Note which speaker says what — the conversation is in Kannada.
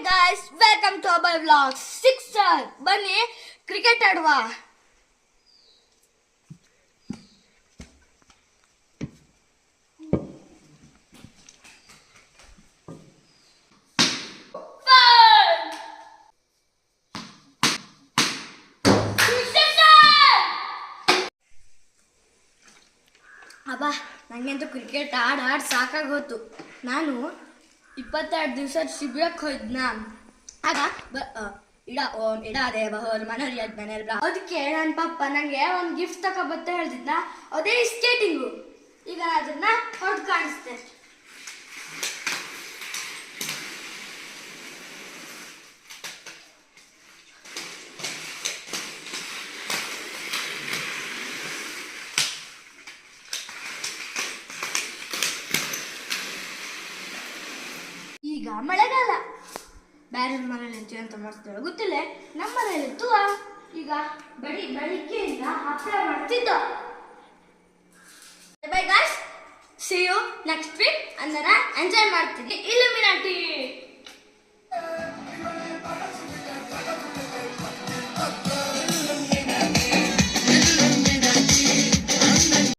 Speaker 1: guys, welcome to our vlog. Sixer, ಬನ್ನಿ ಕ್ರಿಕೆಟ್ ಆಡುವ. ಅಬ್ಬಾ, ನನಗಂತೂ ಕ್ರಿಕೆಟ್ ಆಡಿ ಸಾಕಾಗೋತು. ನಾನು 22 ದಿವಸ ಶಿಬಿರಕ್ಕೆ ಹೋಯ್ದ್ನ. ಆಗ ಇಡಾದೆ ಬಹೋರ್ ಮನೋರಿಯದ್ ಮನೆಯಲ್ಲ. ಅದಕ್ಕೆ ನನ್ನ ಪಪ್ಪ ನನಗೆ ಒಂದು ಗಿಫ್ಟ್ ತಗೊಬತ್ತ ಹೇಳ್ತಿದ್ನ. ಅದೇ ಸ್ಕೇಟಿಂಗು. ಈಗ ಅದನ್ನ ಹೊಡೆದು ಕಾಣಿಸ್ತೆ. ಈಗ ಮಳೆಗಾಲ. ಬೇರೆ ಮನೇಲಿ ಎಂತ ಅಂತ ಮಾಡ್ತಾರೋ ಗೊತ್ತಿಲ್ಲ. ನಮ್ಮ ಮನೇಲಿ ತುವ ಈಗ ಬೆಳಿಗ್ಗೆಯಿಂದ ಹಪ್ಪಳ ಮಾಡ್ತಿದ್ದ. Bye guys, see you next week. ಅಂದ್ರೆ ಎಂಜಾಯ್ ಮಾಡ್ತೀನಿ. ಇಲ್ಯುಮಿನಾಟಿ.